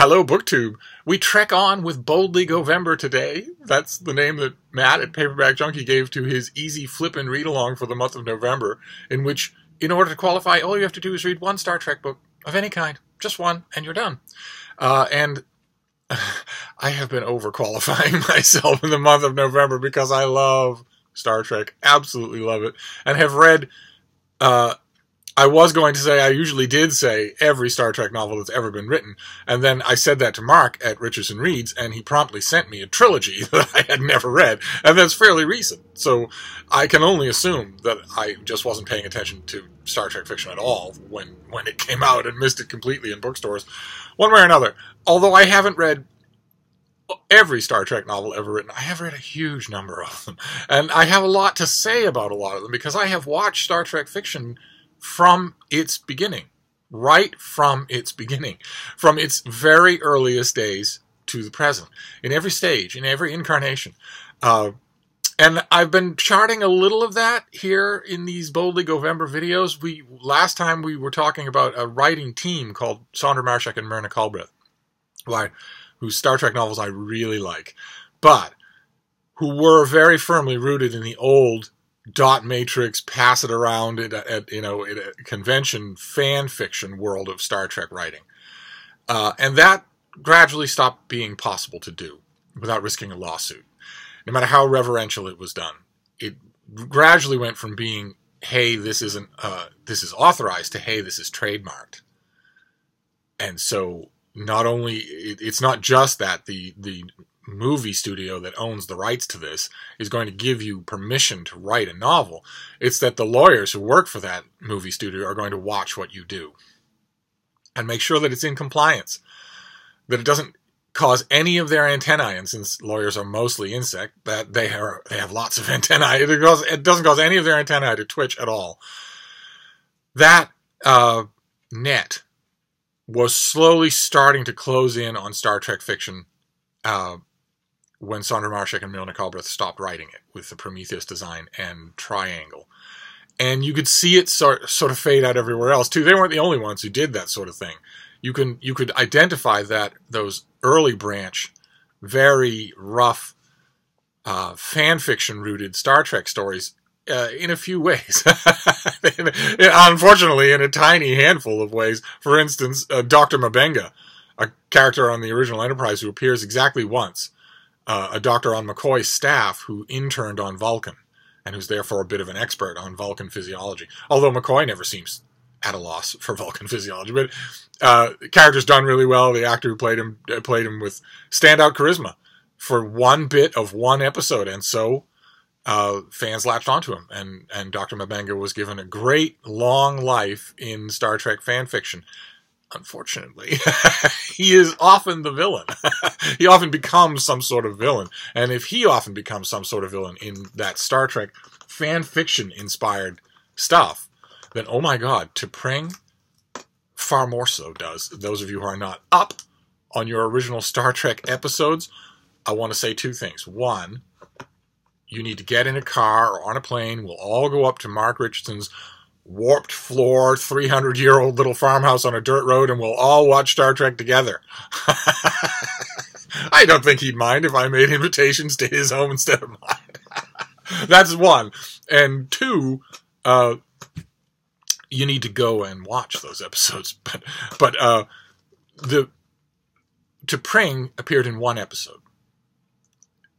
Hello, BookTube. We trek on with Boldly Govember today. That's the name that Matt at Paperback Junkie gave to his easy flippin' read-along for the month of November, in which, in order to qualify, all you have to do is read one Star Trek book of any kind. Just one, and you're done. And I have been overqualifying myself in the month of November because I love Star Trek. Absolutely love it. And have read... I was going to say, I usually did say, every Star Trek novel that's ever been written. And then I said that to Mark at Richardson Reads, and he promptly sent me a trilogy that I had never read. And that's fairly recent. So I can only assume that I just wasn't paying attention to Star Trek fiction at all when it came out and missed it completely in bookstores, one way or another. Although I haven't read every Star Trek novel ever written, I have read a huge number of them. And I have a lot to say about a lot of them because I have watched Star Trek fiction from its beginning, right from its beginning, from its very earliest days to the present, in every stage, in every incarnation. And I've been charting a little of that here in these Boldly Govember videos. Last time we were talking about a writing team called Sandra Marshak and Myrna Culbreth, whose Star Trek novels I really like, but who were very firmly rooted in the old dot matrix, pass it around at a convention fan fiction world of Star Trek writing. And that gradually stopped being possible to do without risking a lawsuit. No matter how reverential it was done, it gradually went from being, hey, this is authorized, to hey, this is trademarked. And so not only, it's not just that the movie studio that owns the rights to this is going to give you permission to write a novel. It's that the lawyers who work for that movie studio are going to watch what you do and make sure that it's in compliance, that it doesn't cause any of their antennae, and since lawyers are mostly insect, that they have lots of antennae, it doesn't cause any of their antennae to twitch at all. That net was slowly starting to close in on Star Trek fiction when Sandra Marshak and Myrna Culbreth stopped writing it with the Prometheus design and Triangle. And you could see it sort of fade out everywhere else, too. They weren't the only ones who did that sort of thing. You could identify those early branch, very rough, fan fiction-rooted Star Trek stories in a few ways. Unfortunately, in a tiny handful of ways. For instance, Dr. Mabenga, a character on the original Enterprise who appears exactly once, a doctor on McCoy's staff who interned on Vulcan, and who's therefore a bit of an expert on Vulcan physiology. Although McCoy never seems at a loss for Vulcan physiology. But the character's done really well. The actor who played him with standout charisma for one bit of one episode, and so fans latched onto him. And Dr. Mabenga was given a great long life in Star Trek fan fiction. Unfortunately, he is often the villain. He often becomes some sort of villain. And if he often becomes some sort of villain in that Star Trek fan fiction-inspired stuff, then, oh my God, T'Pring far more so does. Those of you who are not up on your original Star Trek episodes, I want to say two things. One, you need to get in a car or on a plane. We'll all go up to Mark Richardson's warped floor, 300-year-old little farmhouse on a dirt road, and we'll all watch Star Trek together. I don't think he'd mind if I made invitations to his home instead of mine. That's one. And two, you need to go and watch those episodes. But T'Pring appeared in one episode.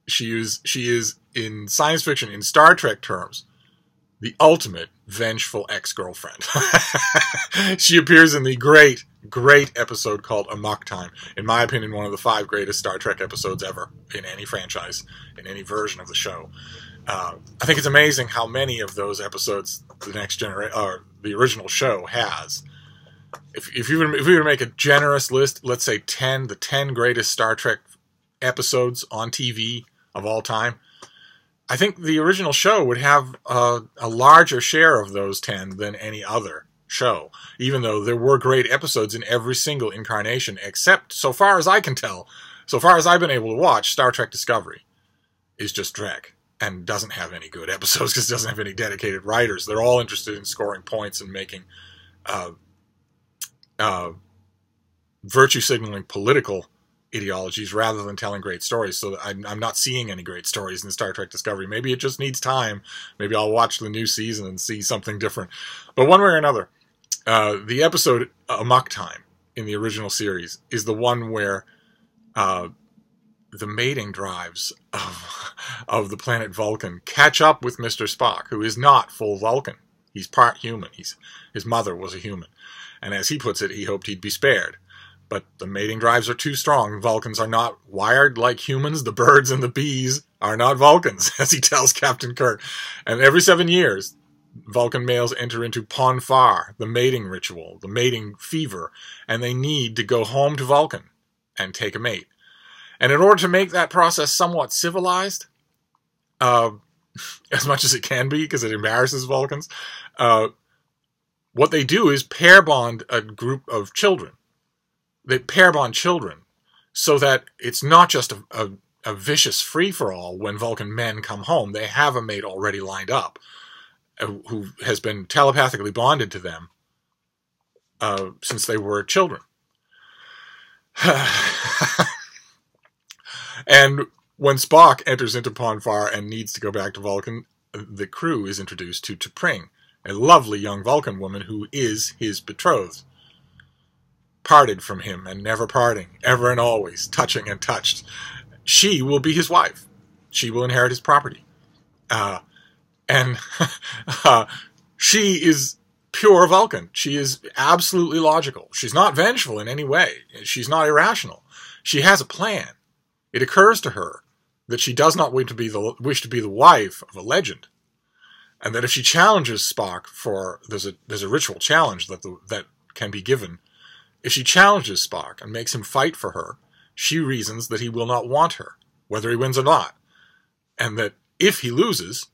She is in science fiction, in Star Trek terms, the ultimate vengeful ex-girlfriend. She appears in the great, great episode called Amok Time. In my opinion, one of the 5 greatest Star Trek episodes ever in any franchise, in any version of the show. I think it's amazing how many of those episodes the original show has. If we were to make a generous list, let's say the 10 greatest Star Trek episodes on TV of all time, I think the original show would have a larger share of those 10 than any other show, even though there were great episodes in every single incarnation, except, so far as I can tell, so far as I've been able to watch, Star Trek Discovery is just dreck and doesn't have any good episodes because it doesn't have any dedicated writers. They're all interested in scoring points and making virtue signaling political ideologies rather than telling great stories. So I'm not seeing any great stories in Star Trek Discovery. Maybe it just needs time. Maybe I'll watch the new season and see something different. But one way or another, the episode Amok Time in the original series is the one where the mating drives of the planet Vulcan catch up with Mr. Spock, who is not full Vulcan. He's part human. His mother was a human. And as he puts it, he hoped he'd be spared. But the mating drives are too strong. Vulcans are not wired like humans. The birds and the bees are not Vulcans, as he tells Captain Kirk. And every 7 years, Vulcan males enter into Pon farr, the mating ritual, the mating fever, and they need to go home to Vulcan and take a mate. And in order to make that process somewhat civilized, as much as it can be, because it embarrasses Vulcans, what they do is pair bond a group of children. They pair bond children so that it's not just a vicious free-for-all when Vulcan men come home. They have a mate already lined up who has been telepathically bonded to them since they were children. And when Spock enters into Pon farr and needs to go back to Vulcan, the crew is introduced to T'Pring, a lovely young Vulcan woman who is his betrothed. Parted from him and never parting, ever and always, touching and touched. She will be his wife. She will inherit his property. And she is pure Vulcan. She is absolutely logical. She's not vengeful in any way. She's not irrational. She has a plan. It occurs to her that she does not wish to be the wife of a legend, and that if she challenges Spock there's a ritual challenge that can be given. If she challenges Spock and makes him fight for her, she reasons that he will not want her, whether he wins or not, and that if he loses,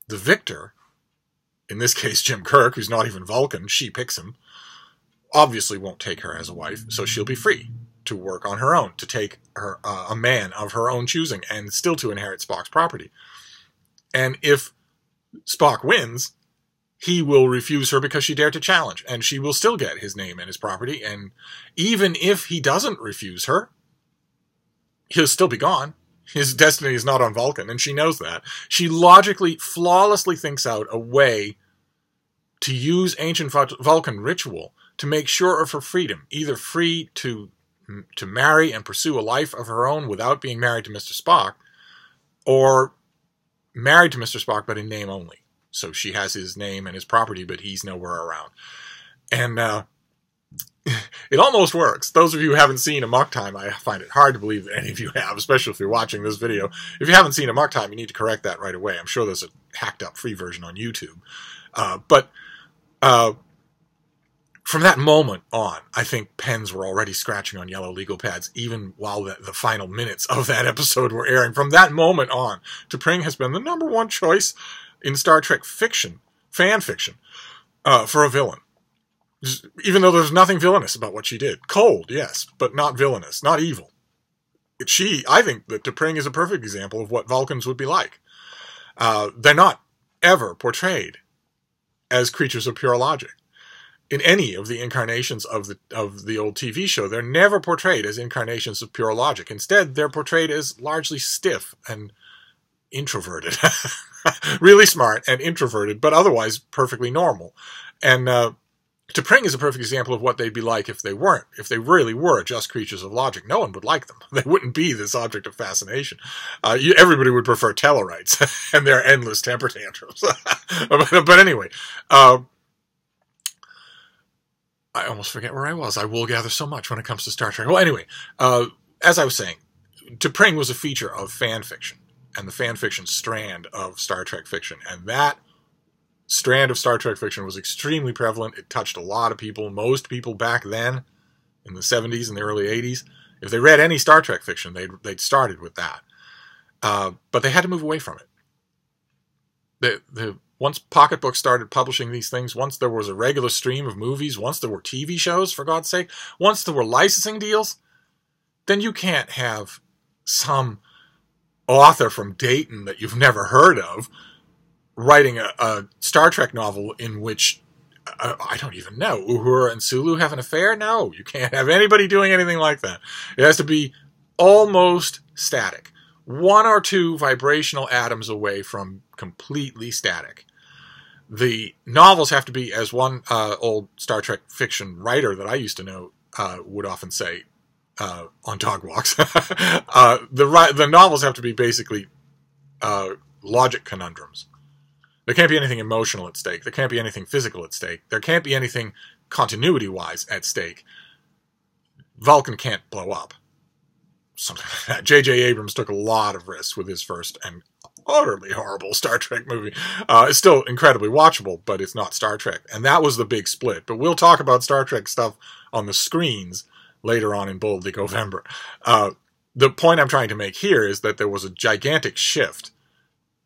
the victor, in this case Jim Kirk, who's not even Vulcan, she picks him, obviously won't take her as a wife, so she'll be free to work on her own, to take her a man of her own choosing, and still to inherit Spock's property. And if Spock wins, he will refuse her because she dared to challenge, and she will still get his name and his property, and even if he doesn't refuse her, he'll still be gone. His destiny is not on Vulcan, and she knows that. She logically, flawlessly thinks out a way to use ancient Vulcan ritual to make sure of her freedom, either free to marry and pursue a life of her own without being married to Mr. Spock, or married to Mr. Spock but in name only. So she has his name and his property, but he's nowhere around. And it almost works. Those of you who haven't seen Amok Time, I find it hard to believe that any of you have, especially if you're watching this video. If you haven't seen Amok Time, you need to correct that right away. I'm sure there's a hacked-up free version on YouTube. But from that moment on, I think pens were already scratching on yellow legal pads, even while the final minutes of that episode were airing. From that moment on, T'Pring has been the #1 choice in Star Trek fiction, fan fiction, for a villain. Even though there's nothing villainous about what she did. Cold, yes, but not villainous, not evil. I think that T'Pring is a perfect example of what Vulcans would be like. They're not ever portrayed as creatures of pure logic. In any of the incarnations of the old TV show, they're never portrayed as incarnations of pure logic. Instead, they're portrayed as largely stiff and introverted. Really smart and introverted, but otherwise perfectly normal. And T'Pring is a perfect example of what they'd be like if they weren't. If they really were just creatures of logic, no one would like them. They wouldn't be this object of fascination. Everybody would prefer Tellarites and their endless temper tantrums. But anyway, I almost forget where I was. I will gather so much when it comes to Star Trek. Well, anyway, as I was saying, T'Pring was a feature of fan fiction, and the fan fiction strand of Star Trek fiction. And that strand of Star Trek fiction was extremely prevalent. It touched a lot of people. Most people back then, in the 70s and the early 80s, if they read any Star Trek fiction, they'd started with that. But they had to move away from it. Once pocketbooks started publishing these things, once there was a regular stream of movies, once there were TV shows, for God's sake, once there were licensing deals, then you can't have some author from Dayton that you've never heard of writing a Star Trek novel in which I don't even know. Uhura and Sulu have an affair? No, you can't have anybody doing anything like that. It has to be almost static. One or two vibrational atoms away from completely static. The novels have to be, as one old Star Trek fiction writer that I used to know would often say on dog walks, the novels have to be basically logic conundrums. There can't be anything emotional at stake. There can't be anything physical at stake. There can't be anything continuity-wise at stake. Vulcan can't blow up. Something like that. J.J. Abrams took a lot of risks with his first and utterly horrible Star Trek movie. It's still incredibly watchable, but it's not Star Trek. And that was the big split. But we'll talk about Star Trek stuff on the screens later on in Boldly Govember. The point I'm trying to make here is that there was a gigantic shift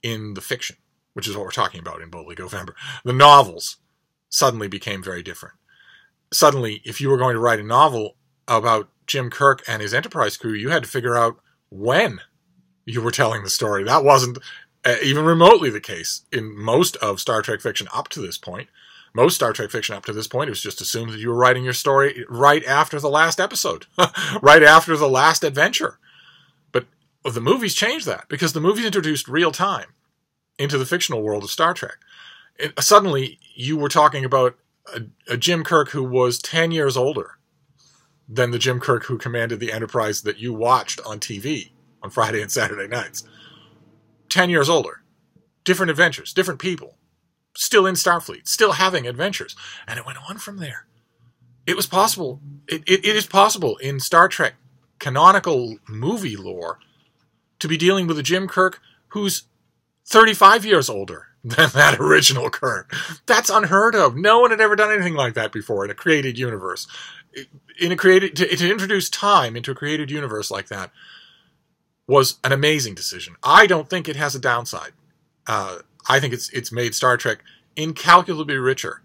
in the fiction, which is what we're talking about in Boldly Govember. The novels suddenly became very different. Suddenly, if you were going to write a novel about Jim Kirk and his Enterprise crew, you had to figure out when you were telling the story. That wasn't even remotely the case in most of Star Trek fiction up to this point. Most Star Trek fiction up to this point, it was just assumed that you were writing your story right after the last episode, right after the last adventure. But the movies changed that, because the movies introduced real time into the fictional world of Star Trek. Suddenly, you were talking about a Jim Kirk who was 10 years older than the Jim Kirk who commanded the Enterprise that you watched on TV on Friday and Saturday nights. 10 years older. Different adventures, different people. Still in Starfleet, still having adventures. And it went on from there. It was possible. It is possible in Star Trek canonical movie lore to be dealing with a Jim Kirk who's 35 years older than that original Kirk. That's unheard of. No one had ever done anything like that before in a created universe. To introduce time into a created universe like that was an amazing decision. I don't think it has a downside. I think it's made Star Trek incalculably richer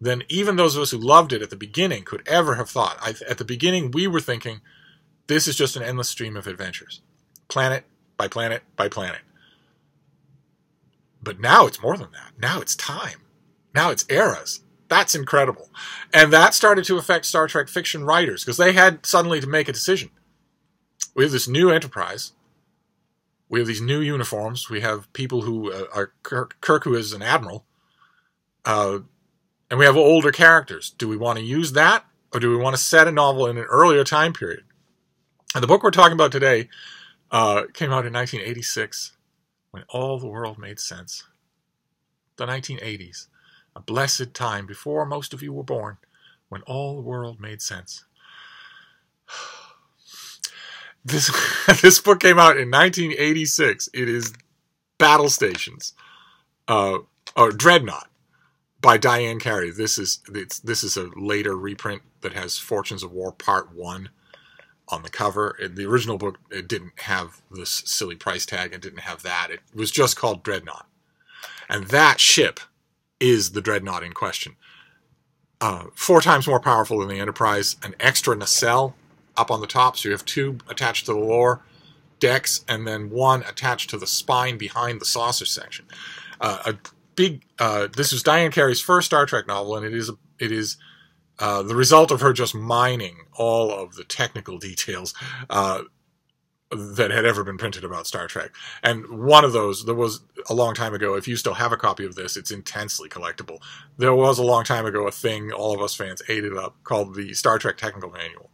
than even those of us who loved it at the beginning could ever have thought. At the beginning, we were thinking, this is just an endless stream of adventures. Planet by planet by planet. But now it's more than that. Now it's time. Now it's eras. That's incredible. And that started to affect Star Trek fiction writers, because they had suddenly to make a decision. We have this new Enterprise. We have these new uniforms. We have people who are Kirk, who is an admiral. And we have older characters. Do we want to use that? Or do we want to set a novel in an earlier time period? And the book we're talking about today came out in 1986, when all the world made sense. The 1980s. A blessed time before most of you were born, when all the world made sense. This book came out in 1986. It is Battle Stations, or Dreadnought, by Diane Carey. This is a later reprint that has Fortunes of War Part 1 on the cover. In the original book, it didn't have this silly price tag. It didn't have that. It was just called Dreadnought. And that ship is the Dreadnought in question. 4 times more powerful than the Enterprise, an extra nacelle up on the top, so you have 2 attached to the lower decks, and then 1 attached to the spine behind the saucer section. This was Diane Carey's first Star Trek novel, and it is the result of her just mining all of the technical details that had ever been printed about Star Trek. And one of those, there was a long time ago, if you still have a copy of this, it's intensely collectible. There was a long time ago a thing all of us fans ate it up called the Star Trek Technical Manual,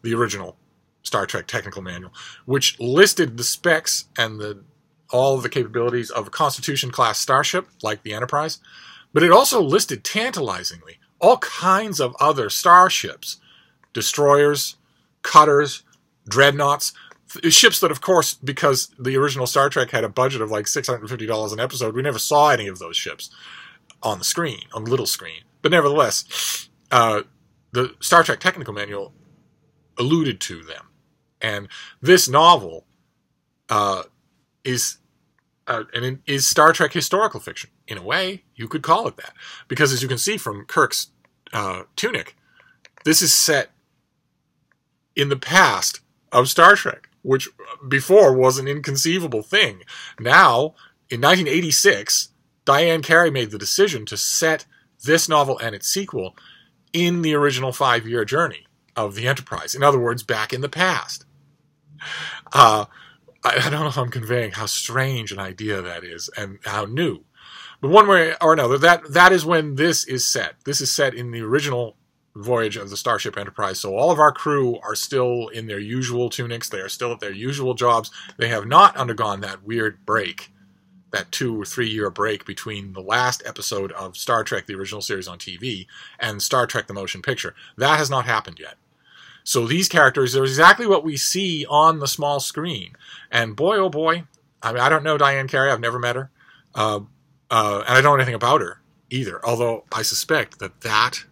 the original Star Trek Technical Manual, which listed the specs and all of the capabilities of a Constitution-class starship, like the Enterprise, but it also listed, tantalizingly, all kinds of other starships, destroyers, cutters, dreadnoughts, ships that, of course, because the original Star Trek had a budget of like $650 an episode, we never saw any of those ships on the screen, on the little screen. But nevertheless, the Star Trek Technical Manual alluded to them. And this novel is Star Trek historical fiction. In a way, you could call it that. Because as you can see from Kirk's tunic, this is set in the past of Star Trek, which before was an inconceivable thing. Now, in 1986, Diane Carey made the decision to set this novel and its sequel in the original 5-year journey of the Enterprise. In other words, back in the past. I don't know if I'm conveying how strange an idea that is and how new. But one way or another, that is when this is set. This is set in the original voyage of the Starship Enterprise. So all of our crew are still in their usual tunics. They are still at their usual jobs. They have not undergone that weird break, that 2 or 3 year break between the last episode of Star Trek, the original series on TV, and Star Trek, the motion picture. That has not happened yet. So these characters are exactly what we see on the small screen. And boy, oh boy, I mean, I don't know Diane Carey. I've never met her. And I don't know anything about her either, although I suspect that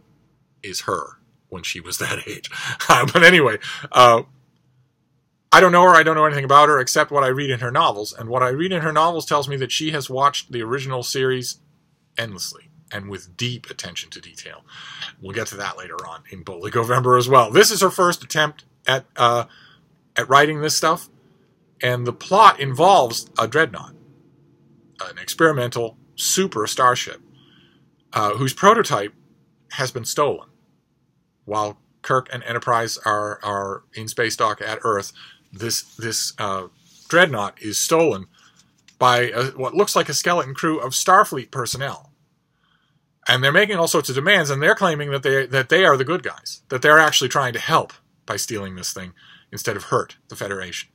is her when she was that age. But anyway, I don't know her. I don't know anything about her except what I read in her novels. And what I read in her novels tells me that she has watched the original series endlessly and with deep attention to detail. We'll get to that later on in Boldly Govember as well. This is her first attempt at writing this stuff. And the plot involves a dreadnought, an experimental super starship, whose prototype has been stolen. While Kirk and Enterprise are in space dock at Earth, this dreadnought is stolen by what looks like a skeleton crew of Starfleet personnel. And they're making all sorts of demands, and they're claiming that they are the good guys, that they're actually trying to help by stealing this thing instead of hurt the Federation.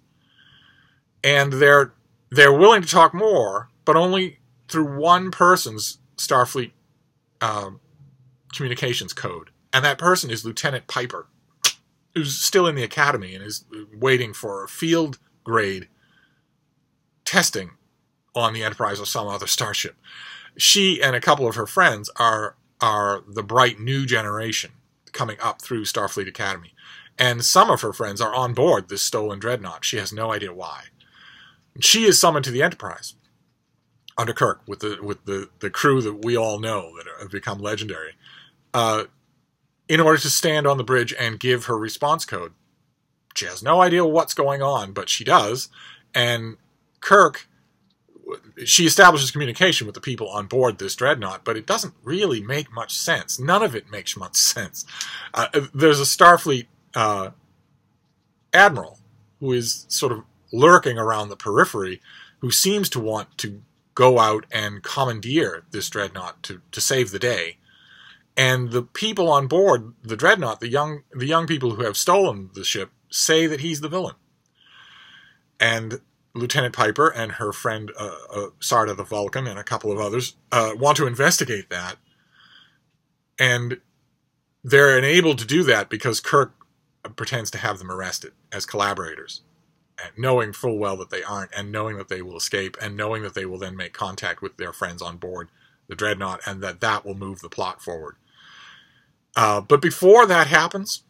And they're willing to talk more, but only through one person's Starfleet communications code. And that person is Lieutenant Piper, who's still in the academy and is waiting for field grade testing on the Enterprise or some other starship. She and a couple of her friends are the bright new generation coming up through Starfleet Academy. And some of her friends are on board this stolen dreadnought. She has no idea why. She is summoned to the Enterprise under Kirk with the crew that we all know that have become legendary, in order to stand on the bridge and give her response code. She has no idea what's going on, but she does. And Kirk, she establishes communication with the people on board this dreadnought, but it doesn't really make much sense. None of it makes much sense. There's a Starfleet admiral who is sort of lurking around the periphery, who seems to want to go out and commandeer this dreadnought to save the day. And the people on board the dreadnought, the young people who have stolen the ship, say that he's the villain. And Lieutenant Piper and her friend Sarda the Vulcan and a couple of others want to investigate that. And they're enabled to do that because Kirk pretends to have them arrested as collaborators, and knowing full well that they aren't, and knowing that they will escape, and knowing that they will then make contact with their friends on board the dreadnought, and that will move the plot forward. But before that happens,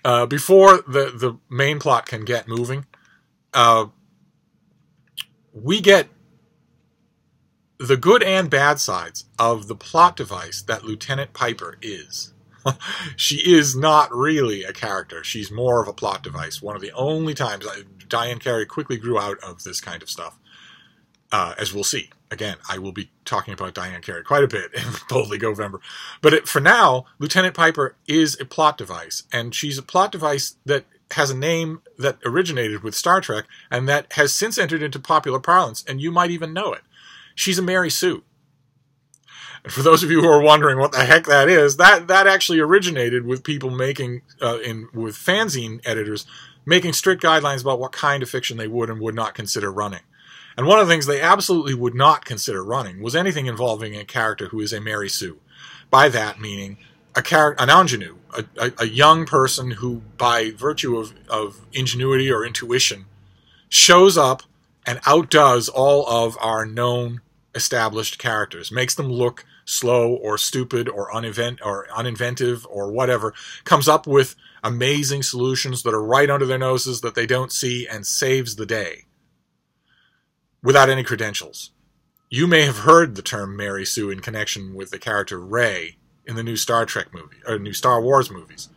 before the main plot can get moving, we get the good and bad sides of the plot device that Lieutenant Piper is. She is not really a character. She's more of a plot device. One of the only times Diane Carey quickly grew out of this kind of stuff, as we'll see. Again, I will be talking about Diane Carey quite a bit in Boldly Govember. But for now, Lieutenant Piper is a plot device, and she's a plot device that has a name that originated with Star Trek and that has since entered into popular parlance, and you might even know it. She's a Mary Sue. And for those of you who are wondering what the heck that is, that actually originated with people making, with fanzine editors, making strict guidelines about what kind of fiction they would and would not consider running. And one of the things they absolutely would not consider running was anything involving a character who is a Mary Sue. By that meaning, an ingenue, a young person who, by virtue of ingenuity or intuition, shows up and outdoes all of our known established characters, makes them look slow or stupid or uninventive or whatever, comes up with amazing solutions that are right under their noses that they don't see, and saves the day without any credentials. You may have heard the term Mary Sue in connection with the character Rey in the new Star Trek movie, or new Star Wars movies,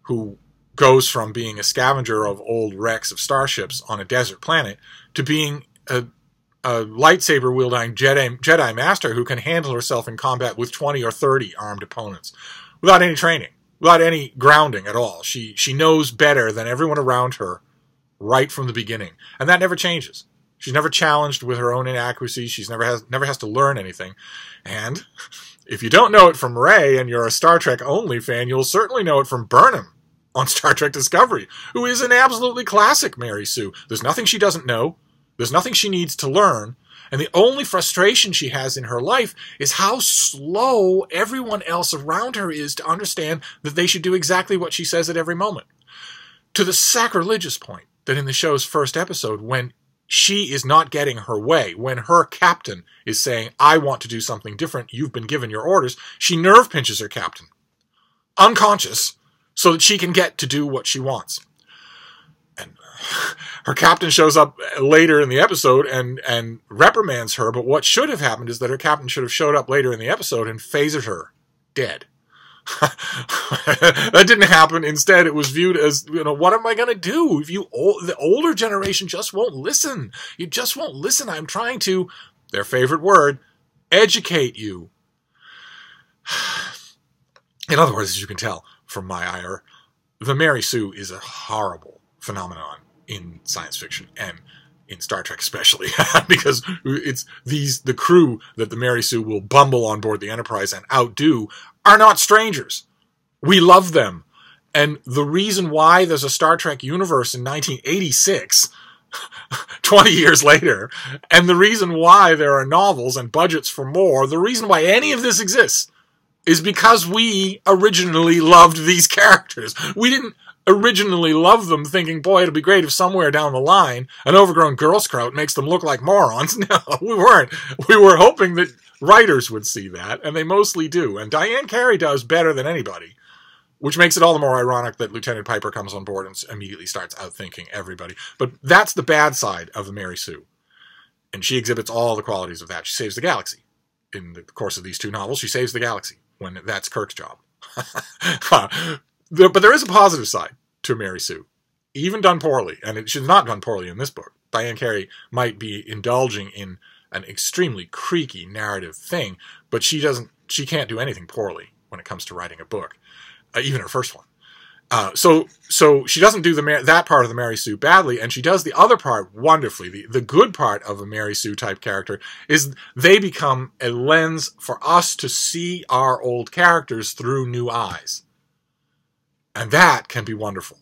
who goes from being a scavenger of old wrecks of starships on a desert planet to being a lightsaber-wielding Jedi Master who can handle herself in combat with 20 or 30 armed opponents without any training, without any grounding at all. She knows better than everyone around her right from the beginning, and that never changes. She's never challenged with her own inaccuracies. She's never has to learn anything. And if you don't know it from Rey and you're a Star Trek only fan, you'll certainly know it from Burnham on Star Trek Discovery, who is an absolutely classic Mary Sue. There's nothing she doesn't know. There's nothing she needs to learn. And the only frustration she has in her life is how slow everyone else around her is to understand that they should do exactly what she says at every moment. To the sacrilegious point that in the show's first episode, when she is not getting her way, when her captain is saying, I want to do something different, you've been given your orders, she nerve pinches her captain, unconscious, so that she can get to do what she wants. And her captain shows up later in the episode and reprimands her, but what should have happened is that her captain should have showed up later in the episode and phasered her dead. That didn't happen. Instead, it was viewed as, what am I going to do? If the older generation just won't listen. You just won't listen. I'm trying to, their favorite word, educate you. In other words, as you can tell from my ire, the Mary Sue is a horrible phenomenon in science fiction and in Star Trek especially, because it's the crew that the Mary Sue will bumble on board the Enterprise and outdo are not strangers. We love them. And the reason why there's a Star Trek universe in 1986, 20 years later, and the reason why there are novels and budgets for more, the reason why any of this exists is because we originally loved these characters. We didn't originally love them thinking, boy, it'll be great if somewhere down the line an overgrown Girl Scout makes them look like morons. No, we weren't. We were hoping that writers would see that, and they mostly do. And Diane Carey does better than anybody, which makes it all the more ironic that Lieutenant Piper comes on board and immediately starts outthinking everybody. But that's the bad side of the Mary Sue. And she exhibits all the qualities of that. She saves the galaxy. In the course of these two novels, she saves the galaxy, when that's Kirk's job. But there is a positive side to Mary Sue, even done poorly, and she's not done poorly in this book. Diane Carey might be indulging in an extremely creaky narrative thing, but she can't do anything poorly when it comes to writing a book, even her first one. So she doesn't do that part of the Mary Sue badly, and she does the other part wonderfully. The good part of a Mary Sue type character is they become a lens for us to see our old characters through new eyes. And that can be wonderful.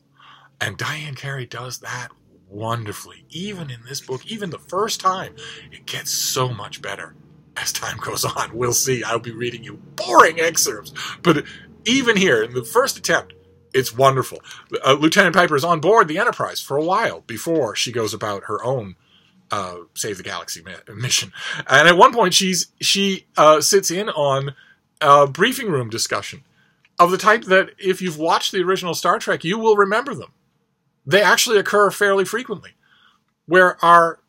And Diane Carey does that wonderfully. Even in this book, even the first time, it gets so much better as time goes on. We'll see. I'll be reading you boring excerpts. But even here, in the first attempt, it's wonderful. Lieutenant Piper is on board the Enterprise for a while before she goes about her own Save the Galaxy mission. And at one point, she sits in on a briefing room discussion of the type that if you've watched the original Star Trek, you will remember them. They actually occur fairly frequently, where our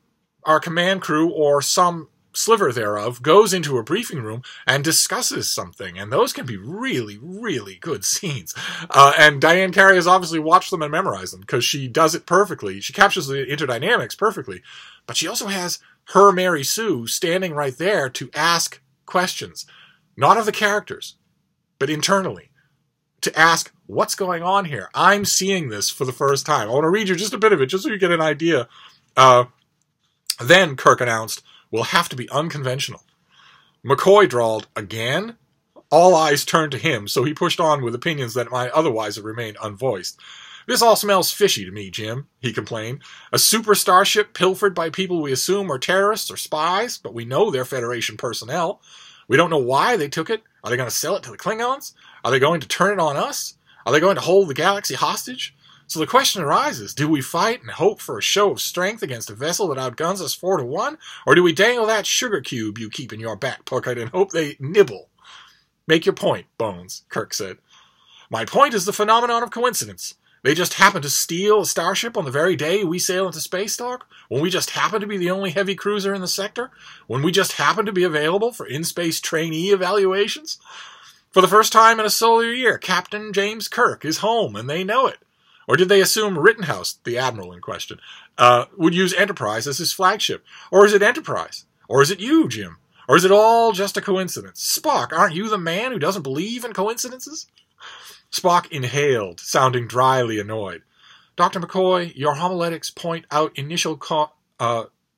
command crew or some sliver thereof goes into a briefing room and discusses something, and those can be really, really good scenes. And Diane Carey has obviously watched them and memorized them, because she does it perfectly. She captures the interdynamics perfectly, but she also has her Mary Sue standing right there to ask questions, not of the characters, but internally, to ask, what's going on here? I'm seeing this for the first time. I want to read you just a bit of it, just so you get an idea. Then Kirk announced, we'll have to be unconventional. McCoy drawled, again? All eyes turned to him, so he pushed on with opinions that might otherwise have remained unvoiced. This all smells fishy to me, Jim, he complained. A super starship pilfered by people we assume are terrorists or spies, but we know they're Federation personnel. We don't know why they took it. Are they going to sell it to the Klingons? Are they going to turn it on us? Are they going to hold the galaxy hostage? So the question arises, do we fight and hope for a show of strength against a vessel that outguns us 4-1? Or do we dangle that sugar cube you keep in your back pocket and hope they nibble? Make your point, Bones, Kirk said. My point is the phenomenon of coincidence. They just happen to steal a starship on the very day we sail into space dock? When we just happen to be the only heavy cruiser in the sector? When we just happen to be available for in-space trainee evaluations? For the first time in a solar year, Captain James Kirk is home, and they know it. Or did they assume Rittenhouse, the admiral in question, would use Enterprise as his flagship? Or is it Enterprise? Or is it you, Jim? Or is it all just a coincidence? Spock, aren't you the man who doesn't believe in coincidences? Spock inhaled, sounding dryly annoyed. Dr. McCoy, your homiletics point out initial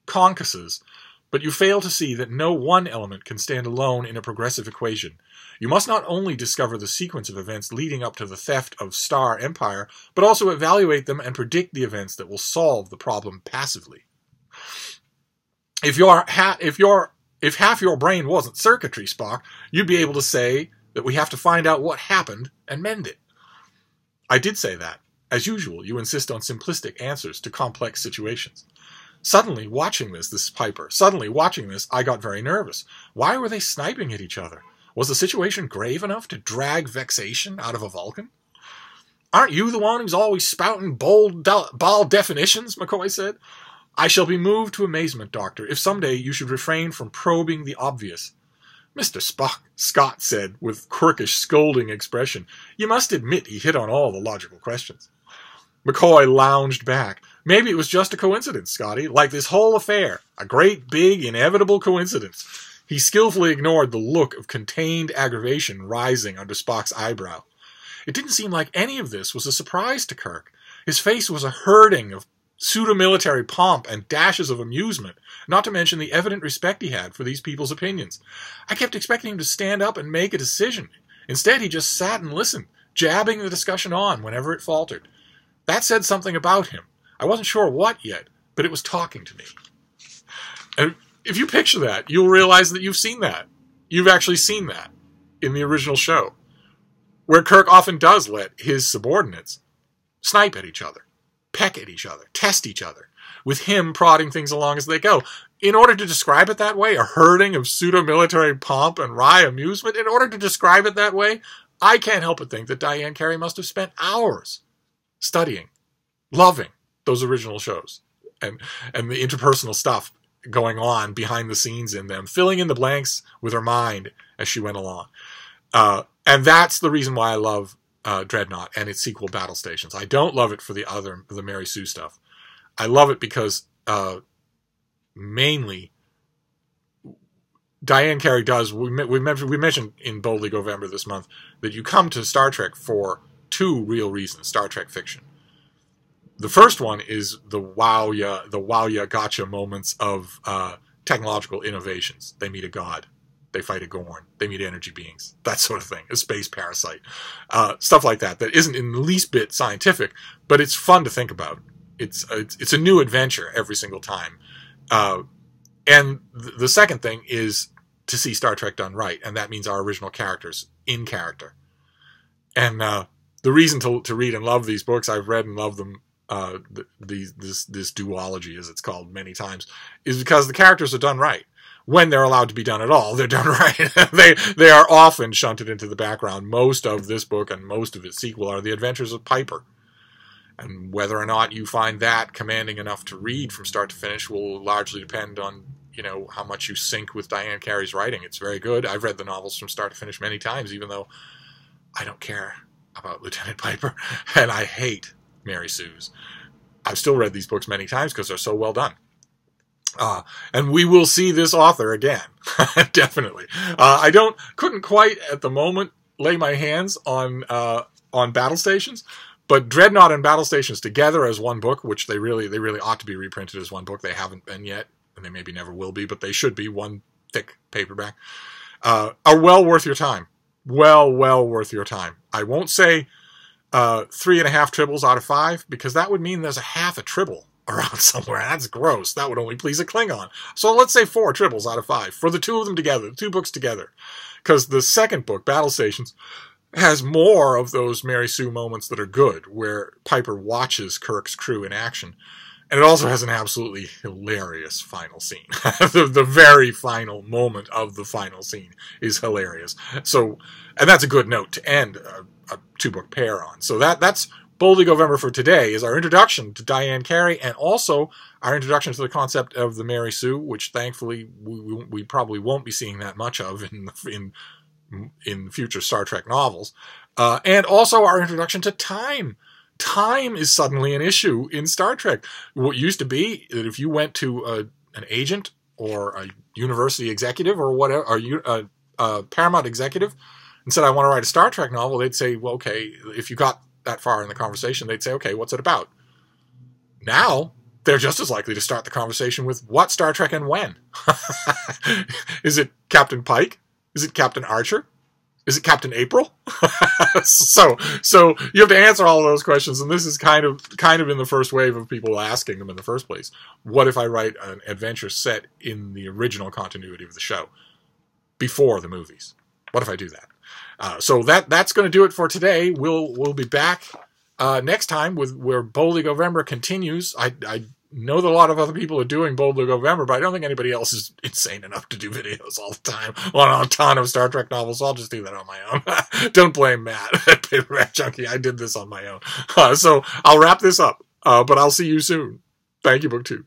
concusses, but you fail to see that no one element can stand alone in a progressive equation. You must not only discover the sequence of events leading up to the theft of Star Empire, but also evaluate them and predict the events that will solve the problem passively. If half your brain wasn't circuitry, Spock, you'd be able to say that we have to find out what happened and mend it. I did say that. As usual, you insist on simplistic answers to complex situations. Suddenly, watching this Piper, I got very nervous. Why were they sniping at each other? Was the situation grave enough to drag vexation out of a Vulcan? Aren't you the one who's always spouting bald definitions, McCoy said. I shall be moved to amazement, Doctor, if someday you should refrain from probing the obvious. Mr. Spock, Scott said, with quirkish, scolding expression. You must admit he hit on all the logical questions. McCoy lounged back. Maybe it was just a coincidence, Scotty, like this whole affair. A great, big, inevitable coincidence. He skillfully ignored the look of contained aggravation rising under Spock's eyebrow. It didn't seem like any of this was a surprise to Kirk. His face was a herding of pseudo-military pomp and dashes of amusement, not to mention the evident respect he had for these people's opinions. I kept expecting him to stand up and make a decision. Instead, he just sat and listened, jabbing the discussion on whenever it faltered. That said something about him. I wasn't sure what yet, but it was talking to me. And if you picture that, you'll realize that you've seen that. You've actually seen that in the original show, where Kirk often does let his subordinates snipe at each other, peck at each other, test each other, with him prodding things along as they go. In order to describe it that way, a herding of pseudo-military pomp and wry amusement, in order to describe it that way, I can't help but think that Diane Carey must have spent hours studying, loving those original shows, and the interpersonal stuff going on behind the scenes in them, filling in the blanks with her mind as she went along. And that's the reason why I love Dreadnought and its sequel, Battle Stations. I don't love it for the Mary Sue stuff. I love it because mainly Diane Carey does. We mentioned in Boldly Govember this month that you come to Star Trek for two real reasons. Star Trek fiction. The first one is the wow ya gotcha moments of technological innovations. They meet a god. They fight a Gorn. They meet energy beings. That sort of thing. A space parasite. Stuff like that. That isn't in the least bit scientific, but it's fun to think about. It's a new adventure every single time. And the second thing is to see Star Trek done right, and that means our original characters in character. And the reason to read and love these books, I've read and loved them, this duology, as it's called many times, is because the characters are done right. When they're allowed to be done at all, they're done right. They are often shunted into the background. Most of this book and most of its sequel are the adventures of Piper. And whether or not you find that commanding enough to read from start to finish will largely depend on, how much you sync with Diane Carey's writing. It's very good. I've read the novels from start to finish many times, even though I don't care about Lieutenant Piper, and I hate Mary Sue's. I've still read these books many times because they're so well done. And we will see this author again. Definitely. I couldn't quite at the moment lay my hands on Battle Stations, but Dreadnought and Battle Stations together as one book, which they really ought to be reprinted as one book. They haven't been yet, and they maybe never will be, but they should be one thick paperback, are well worth your time. Well worth your time. I won't say 3.5 tribbles out of 5, because that would mean there's a half a tribble around somewhere. That's gross. That would only please a Klingon. So let's say 4 tribbles out of 5 for the two of them together, the two books together. Because the second book, Battle Stations, has more of those Mary Sue moments that are good, where Piper watches Kirk's crew in action. And it also has an absolutely hilarious final scene. The very final moment of the final scene is hilarious. So, and that's a good note to end a 2-book pair on. So that's Boldly Govember for today, is our introduction to Diane Carey, and also our introduction to the concept of the Mary Sue, which thankfully we probably won't be seeing that much of in future Star Trek novels, and also our introduction to time time is suddenly an issue in Star Trek. What used to be that if you went to an agent or a university executive or whatever, or a Paramount executive, and said, I want to write a Star Trek novel, they'd say, well, okay, if you got that far in the conversation, they'd say, okay, what's it about? Now, they're just as likely to start the conversation with what Star Trek and when. Is it Captain Pike? Is it Captain Archer? Is it Captain April? So you have to answer all of those questions, and this is kind of in the first wave of people asking them in the first place. What if I write an adventure set in the original continuity of the show before the movies? What if I do that? So that's going to do it for today. We'll be back next time with where Boldly Govember continues. I know that a lot of other people are doing Boldly Govember, but I don't think anybody else is insane enough to do videos all the time on a ton of Star Trek novels, so I'll just do that on my own. Don't blame Matt at Paperback Junkie. I did this on my own. So I'll wrap this up, but I'll see you soon. Thank you, BookTube.